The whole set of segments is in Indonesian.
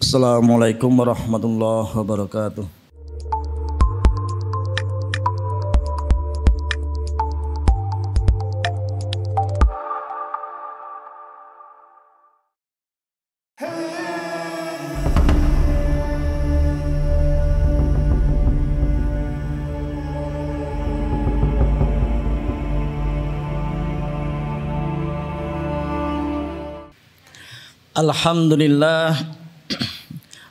Assalamualaikum warahmatullahi wabarakatuh.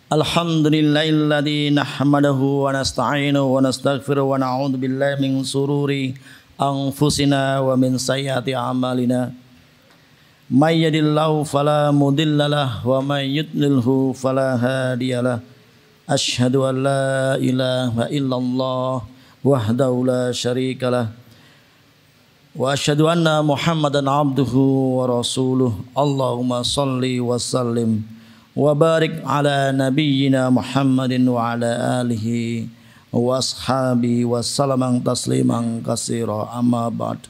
Alhamdulillahilladzi nahmaduhu wa nasta'inuhu wa nastaghfiruhu wa na'udzu billahi min sururi anfusina wa min sayyiati a'malina. May yahdihillahu fala mudhillalah wa may yudlilhu fala hadiyalah. Asyhadu an la ilaha illallah wahdahu la syarikalah wa asyhadu anna Muhammadan abduhu wa rasuluh. Allahumma salli wa sallim wa barik ala nabiyyina Muhammadin wa ala alihi wa ashabihi wa salaman tasliman katsira, amma ba'd.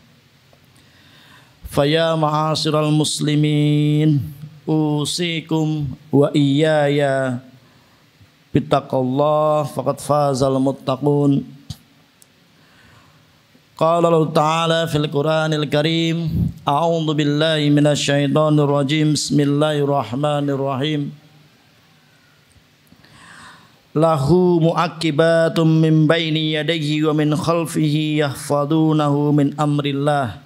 Faya ma'asyiral muslimin, usikum wa iyaya bittaqallah faqad fazal muttaqun. Qala Allah Ta'ala fil Qur'anil Karim, a'udzu billahi minasy syaithanir rajim. Bismillahirrahmanirrahim. Lahu mu'aqibatum min baini yadayhi wa min khalfihi yahfadunahu min amrillah.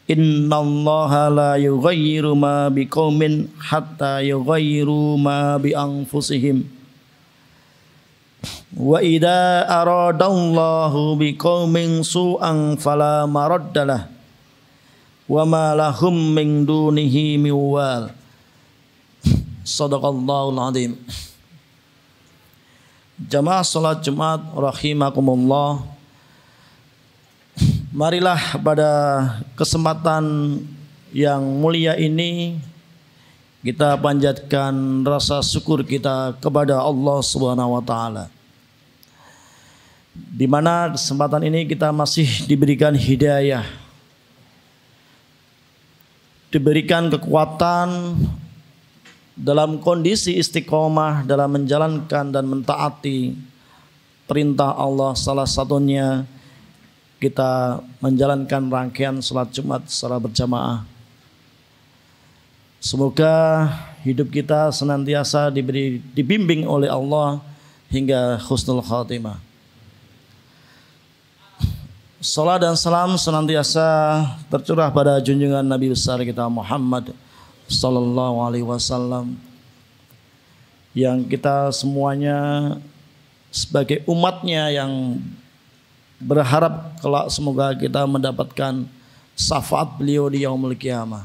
Innallaha la yughayyiru ma biqaumin hatta yughayyiru ma bi anfusihim. Wa idza aradallahu biqaumin su'an fala maraddalah wa ma lahum min dunihi min wal. Shadaqallahul azim. Jamaah salat Jumat rahimakumullah, marilah pada kesempatan yang mulia ini kita panjatkan rasa syukur kita kepada Allah Subhanahu wa taala. Di mana kesempatan ini kita masih diberikan hidayah, diberikan kekuatan dalam kondisi istiqomah dalam menjalankan dan mentaati perintah Allah. Salah satunya kita menjalankan rangkaian salat Jumat secara berjamaah. Semoga hidup kita senantiasa dibimbing oleh Allah hingga husnul khatimah. Salat dan salam senantiasa tercurah pada junjungan Nabi besar kita Muhammad sallallahu alaihi wasallam, yang kita semuanya sebagai umatnya yang berharap kelak semoga kita mendapatkan syafaat beliau di yaumul qiyamah.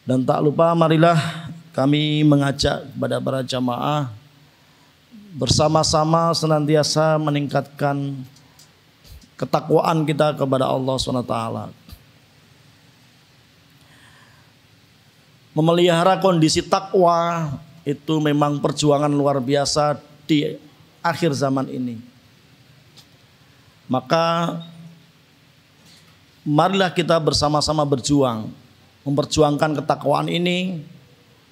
Dan tak lupa marilah kami mengajak kepada para jamaah bersama-sama senantiasa meningkatkan ketakwaan kita kepada Allah SWT. Memelihara kondisi takwa itu memang perjuangan luar biasa di akhir zaman ini. Maka marilah kita bersama-sama berjuang, memperjuangkan ketakwaan ini,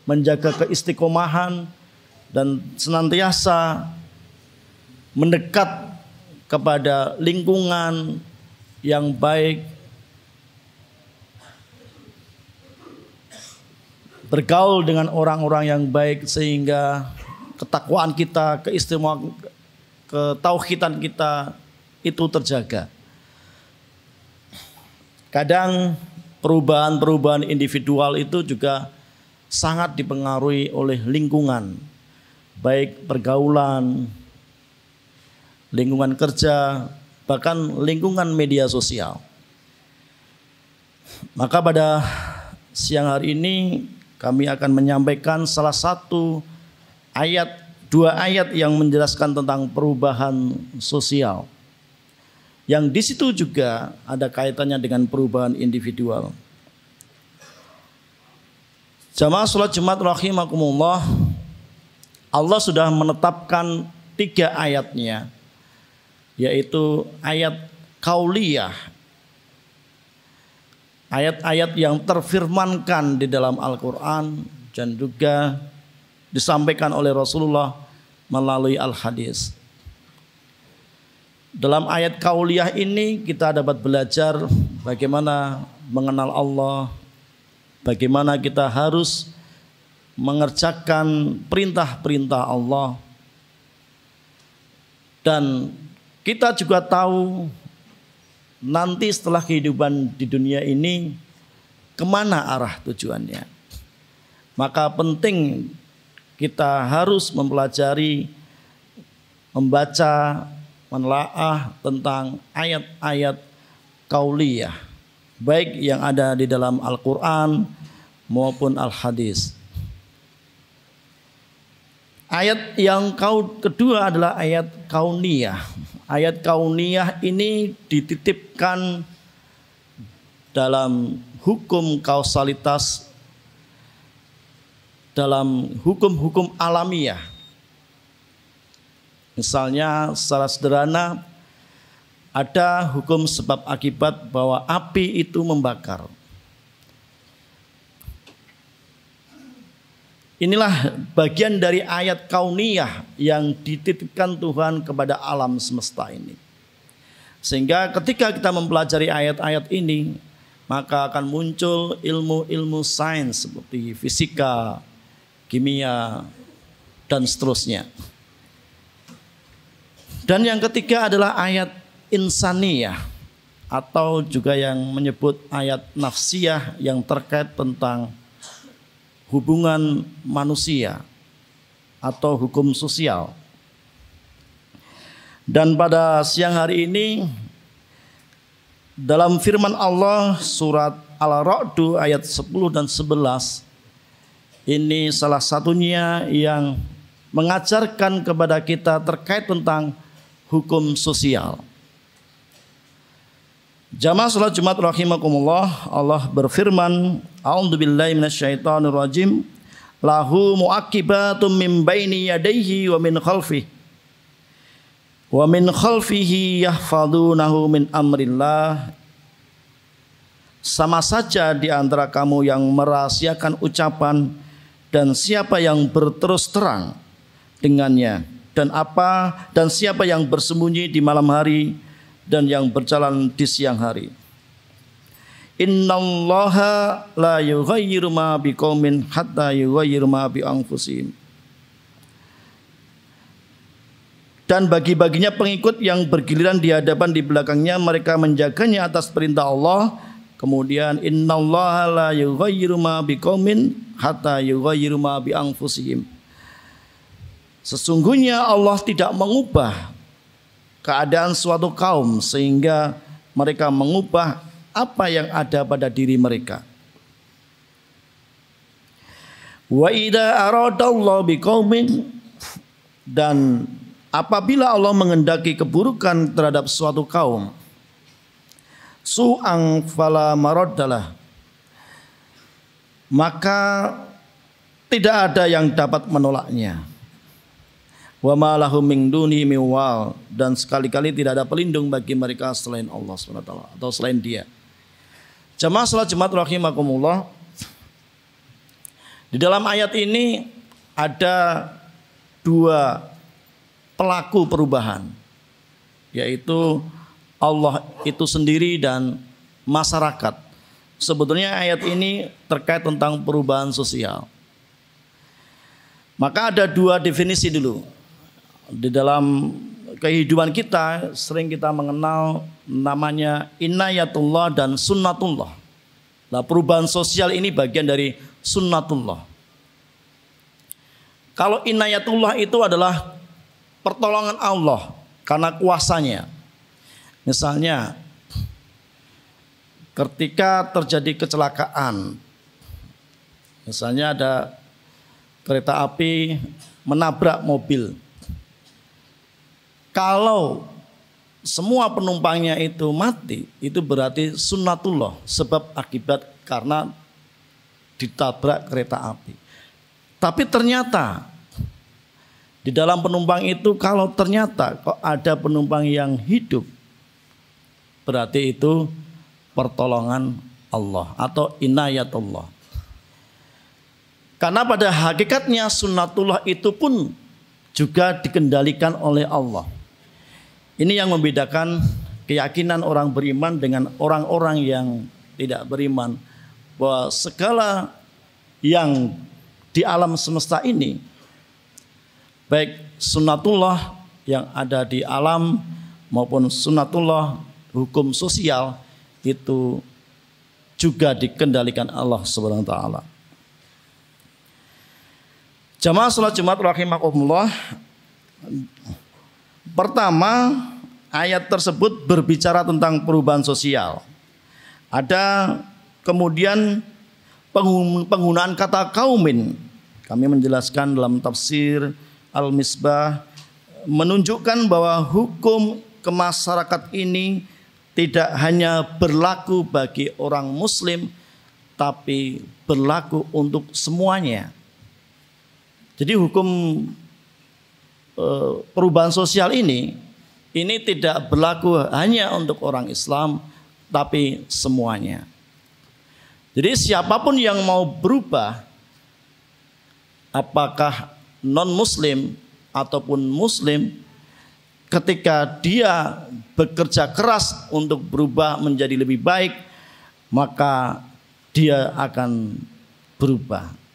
menjaga keistiqomahan dan senantiasa mendekat kepada lingkungan yang baik, bergaul dengan orang-orang yang baik, sehingga ketakwaan kita, keistimewaan, ketauhidan kita itu terjaga. Kadang perubahan-perubahan individual itu juga sangat dipengaruhi oleh lingkungan, baik pergaulan, lingkungan kerja, bahkan lingkungan media sosial. Maka pada siang hari ini kami akan menyampaikan salah satu ayat, dua ayat yang menjelaskan tentang perubahan sosial, yang di situ juga ada kaitannya dengan perubahan individual. Jamaah salat Jumat rahimakumullah, Allah sudah menetapkan 3 ayatnya, yaitu ayat kauliyah, ayat-ayat yang terfirmankan di dalam Al-Quran, dan juga disampaikan oleh Rasulullah melalui al-hadis. Dalam ayat kauliyah ini kita dapat belajar bagaimana mengenal Allah, bagaimana kita harus mengerjakan perintah-perintah Allah. Dan kita juga tahu nanti setelah kehidupan di dunia ini kemana arah tujuannya. Maka penting kita harus mempelajari, membaca, menelaah tentang ayat-ayat kauliyah, baik yang ada di dalam Al-Quran maupun Al-Hadis. Ayat yang kedua adalah ayat kauniyah. Ayat kauniyah ini dititipkan dalam hukum kausalitas, dalam hukum-hukum alamiah. Misalnya secara sederhana ada hukum sebab akibat bahwa api itu membakar. Inilah bagian dari ayat kauniyah yang dititipkan Tuhan kepada alam semesta ini. Sehingga ketika kita mempelajari ayat-ayat ini, maka akan muncul ilmu-ilmu sains seperti fisika, kimia, dan seterusnya. Dan yang ketiga adalah ayat insaniyah, atau juga yang menyebut ayat nafsiyah yang terkait tentang hubungan manusia atau hukum sosial. Dan pada siang hari ini dalam firman Allah surat Al-Ra'd ayat 10 dan 11, ini salah satunya yang mengajarkan kepada kita terkait tentang hukum sosial. Jamaah salat Jumat rahimakumullah, Allah berfirman, a'udzubillahi minasyaitonirrajim, lahu muaqibatum min baini yadayhi wa min khalfihi wa min khalfihi yahfadunahu min amrillah. Sama saja di antara kamu yang merahasiakan ucapan dan siapa yang berterus terang dengannya, dan siapa yang bersembunyi di malam hari dan yang berjalan di siang hari. Innallaha la yughayyiru ma biqaumin hatta yughayyiru ma bi anfusihim. Dan bagi-baginya pengikut yang bergiliran di hadapan di belakangnya, mereka menjaganya atas perintah Allah. Kemudian innallaha la yughayyiru ma biqaumin hatta yughayyiru ma bi anfusihim. Sesungguhnya Allah tidak mengubah keadaan suatu kaum sehingga mereka mengubah apa yang ada pada diri mereka. Wa idza aradallahu biqaumin, dan apabila Allah mengendaki keburukan terhadap suatu kaum, su'an fala maraddalah, maka tidak ada yang dapat menolaknya. Wa ma lahum min duni min wal, dan sekali-kali tidak ada pelindung bagi mereka selain Allah SWT atau selain Dia. Jamaah salat Jumat rahimakumullah, di dalam ayat ini ada dua pelaku perubahan, yaitu Allah itu sendiri dan masyarakat. Sebetulnya ayat ini terkait tentang perubahan sosial. Maka ada dua definisi dulu. Di dalam kehidupan kita sering kita mengenal namanya inayatullah dan sunnatullah. Nah, perubahan sosial ini bagian dari sunnatullah. Kalau inayatullah itu adalah pertolongan Allah karena kuasanya. Misalnya ketika terjadi kecelakaan, misalnya ada kereta api menabrak mobil. Kalau semua penumpangnya itu mati, itu berarti sunnatullah, sebab akibat karena ditabrak kereta api. Tapi ternyata di dalam penumpang itu, kalau ternyata kok ada penumpang yang hidup, berarti itu pertolongan Allah atau inayatullah. Karena pada hakikatnya sunnatullah itu pun juga dikendalikan oleh Allah. Ini yang membedakan keyakinan orang beriman dengan orang-orang yang tidak beriman, bahwa segala yang di alam semesta ini, baik sunnatullah yang ada di alam maupun sunnatullah hukum sosial, itu juga dikendalikan Allah Subhanahu wa taala. Jamaah salat Jumat rahimakumullah. Pertama, ayat tersebut berbicara tentang perubahan sosial. Ada kemudian penggunaan kata kaumin. Kami menjelaskan dalam tafsir Al-Misbah menunjukkan bahwa hukum kemasyarakat ini tidak hanya berlaku bagi orang muslim, tapi berlaku untuk semuanya. Jadi hukum perubahan sosial ini tidak berlaku hanya untuk orang Islam, tapi semuanya. Jadi siapapun yang mau berubah, apakah non-muslim ataupun muslim, ketika dia bekerja keras untuk berubah menjadi lebih baik, maka dia akan berubah.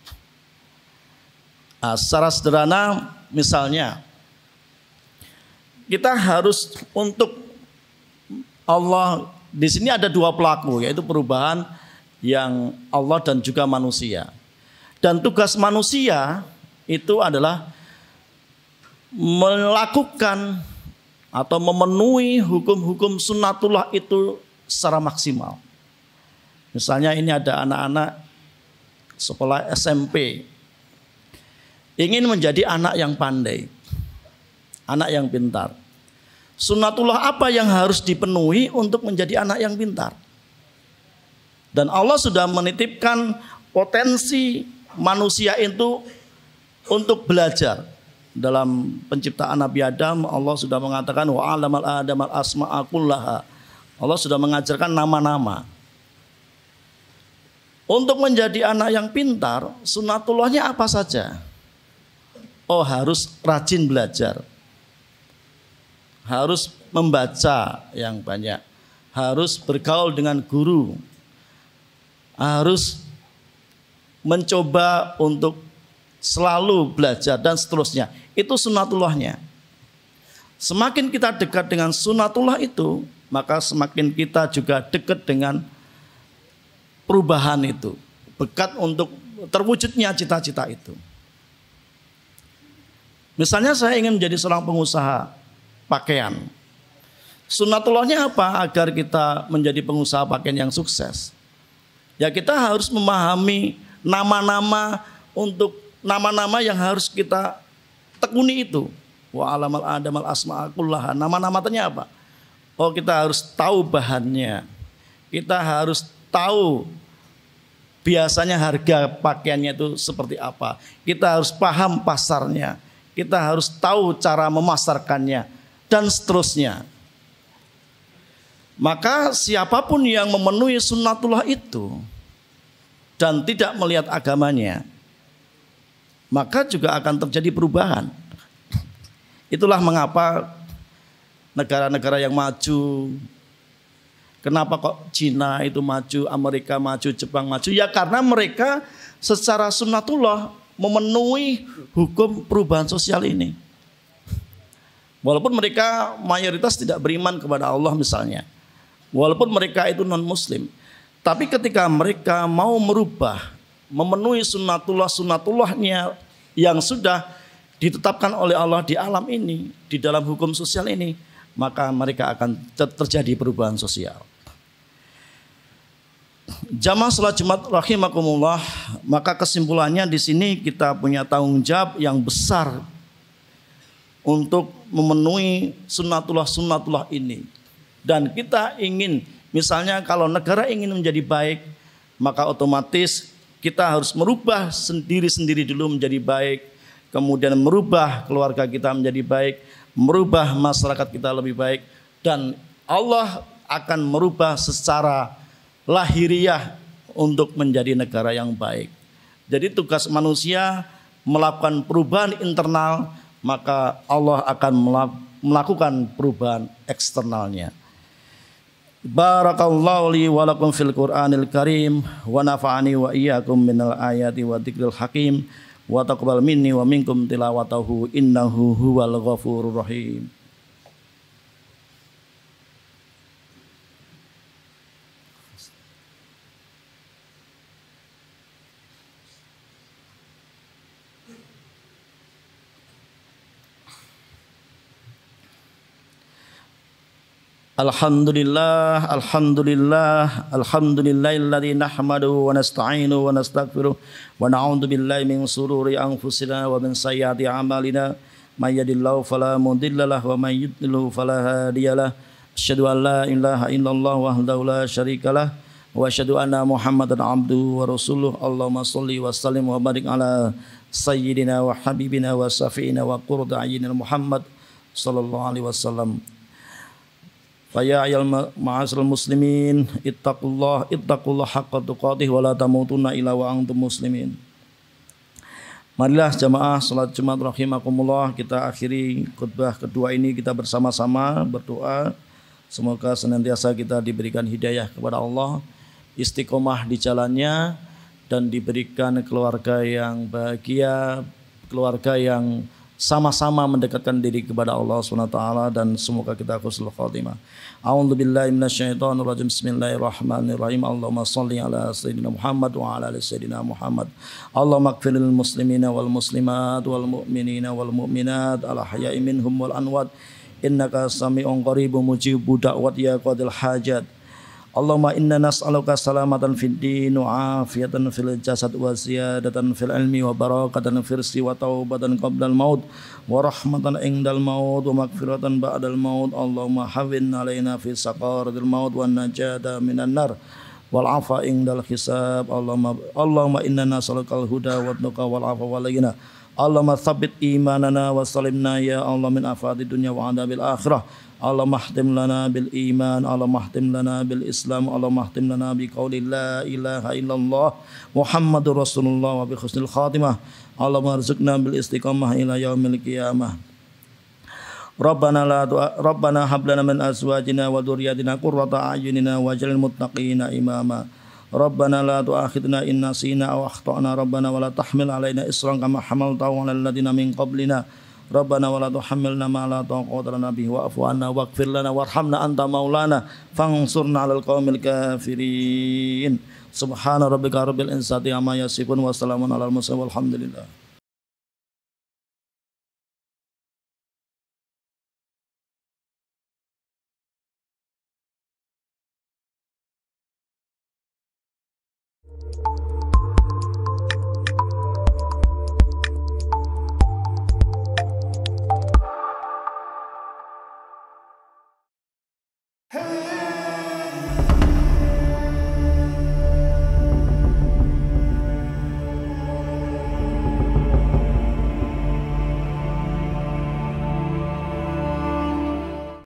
Secara sederhana, misalnya kita harus untuk Allah, di sini ada dua pelaku, yaitu perubahan yang Allah dan juga manusia. Dan tugas manusia itu adalah melakukan atau memenuhi hukum-hukum sunnatullah itu secara maksimal. Misalnya ini ada anak-anak sekolah SMP ingin menjadi anak yang pandai, anak yang pintar. Sunnatullah apa yang harus dipenuhi untuk menjadi anak yang pintar? Dan Allah sudah menitipkan potensi manusia itu untuk belajar. Dalam penciptaan Nabi Adam, Allah sudah mengatakan wa 'allamal adamal asma'a kullaha. Allah sudah mengajarkan nama-nama. Untuk menjadi anak yang pintar, sunnatullahnya apa saja? Oh, harus rajin belajar. Harus membaca yang banyak. Harus bergaul dengan guru. Harus mencoba untuk selalu belajar dan seterusnya. Itu sunnatullahnya. Semakin kita dekat dengan sunnatullah itu, maka semakin kita juga dekat dengan perubahan itu. Dekat untuk terwujudnya cita-cita itu. Misalnya saya ingin menjadi seorang pengusaha pakaian. Sunnatullahnya apa agar kita menjadi pengusaha pakaian yang sukses? Ya kita harus memahami nama-nama yang harus kita tekuni itu. Wa 'allamal adamal asma'a kullaha. Nama-namanya apa? Oh, kita harus tahu bahannya. Kita harus tahu biasanya harga pakaiannya itu seperti apa. Kita harus paham pasarnya. Kita harus tahu cara memasarkannya dan seterusnya. Maka siapapun yang memenuhi sunnatullah itu dan tidak melihat agamanya, maka juga akan terjadi perubahan. Itulah mengapa negara-negara yang maju, kenapa kok Cina itu maju, Amerika maju, Jepang maju? Ya karena mereka secara sunnatullah memenuhi hukum perubahan sosial ini. Walaupun mereka mayoritas tidak beriman kepada Allah misalnya. Walaupun mereka itu non-muslim. Tapi ketika mereka mau merubah, memenuhi sunnatullahnya yang sudah ditetapkan oleh Allah di alam ini, di dalam hukum sosial ini, maka mereka akan terjadi perubahan sosial. Jamaah salat Jumat rahimakumullah, maka kesimpulannya di sini kita punya tanggung jawab yang besar untuk memenuhi sunnatullah ini. Dan kita ingin, misalnya kalau negara ingin menjadi baik, maka otomatis kita harus merubah sendiri-sendiri dulu menjadi baik, kemudian merubah keluarga kita menjadi baik, merubah masyarakat kita lebih baik, dan Allah akan merubah secara lahiriah untuk menjadi negara yang baik. Jadi tugas manusia melakukan perubahan internal, maka Allah akan melakukan perubahan eksternalnya. Barakallahu li wa lakum fil Qur'anil Karim wa nafa'ani wa iyyakum minal ayati wa dzikril hakim wa taqabbal minni wa minkum tilawatahu innahu huwal ghafurur rahim. Alhamdulillah, alhamdulillah, alhamdulillahilladzi nahmaduhu wa nasta'inuhu wa nastaghfiruh wa na'udzu billahi min shururi anfusina wa min sayyiati a'malina may yahdihillahu fala mudhillalah wa may yudlil fala hadiyalah. Asyhadu an la ilaha illallah wahdahu la syarikalah wa asyhadu anna Muhammadan abduhu wa rasuluh. Allahumma shalli wa sallim wa barik ala sayyidina wa habibina wa safiina wa qurrati a'yunina Muhammad sallallahu alaihi wasallam. Faya ayal ma'asyiral muslimin ittaqullah haqqa tuqatih wa la tamutunna illa wa antum muslimin. Marilah jamaah salat Jumat rahimakumullah, kita akhiri khutbah kedua ini kita bersama-sama berdoa semoga senantiasa kita diberikan hidayah kepada Allah, istiqomah di jalannya, dan diberikan keluarga yang bahagia, keluarga yang sama-sama mendekatkan diri kepada Allah SWT, dan semoga kita husnul khatimah. A'udzu billahi minasyaitonir rajim. Bismillahirrahmanirrahim. Allahumma shalli ala sayyidina Muhammad wa ala ali sayyidina Muhammad. Allahumma ighfir lil muslimina wal muslimat wal mu'minina wal mu'minat al ahya'i minhum wal amwat innaka sami'un qaribun mujibud da'wat ya qadil hajat. Allahumma inna nas'aluka salamatan fid din wa afiyatan fil jasad wa ziyadatan fil ilmi wa barakatan fil rizqi wa taubatan qabla al maut wa rahmatan indal maut wa maghfiratan ba'dal maut. Allahumma hawwin alaina fi saqaratil maut wa najata minan nar wal afa indal hisab. Allahumma inna nas'alukal huda wat tuqa wal afa wal ghina. Allahumma tsabbit imanana wa salimna ya Allah min afati dunya wa adabil akhirah. Allahumma ahtim lana bil iman, Allahumma ahtim lana bil islam, Allahumma ahtim lana bi qauli la ilaha illallah Muhammadur Rasulullah wa bi husnil khatimah. Allahumma arzuqna bil istiqamah ila yaumil qiyamah. Rabbana hab lana min azwajina wa dhurriyyatina qurrata a'yunina waj'alna muttaqina imama. Rabbana la tu'akhidna in nasina aw akhtana. Rabbana wa la tahmil alaina isran kama hamaltahu 'alal ladzina min qablina. Rabbana wa la tuhammilna ma la taqata lana bihi wa'fu 'anna waghfir lana warhamna anta maulana fansurna 'alal qaumil kafirin. Subhana rabbika rabbil izzati amma yasifun wa salamun 'alal mursalin walhamdulillah.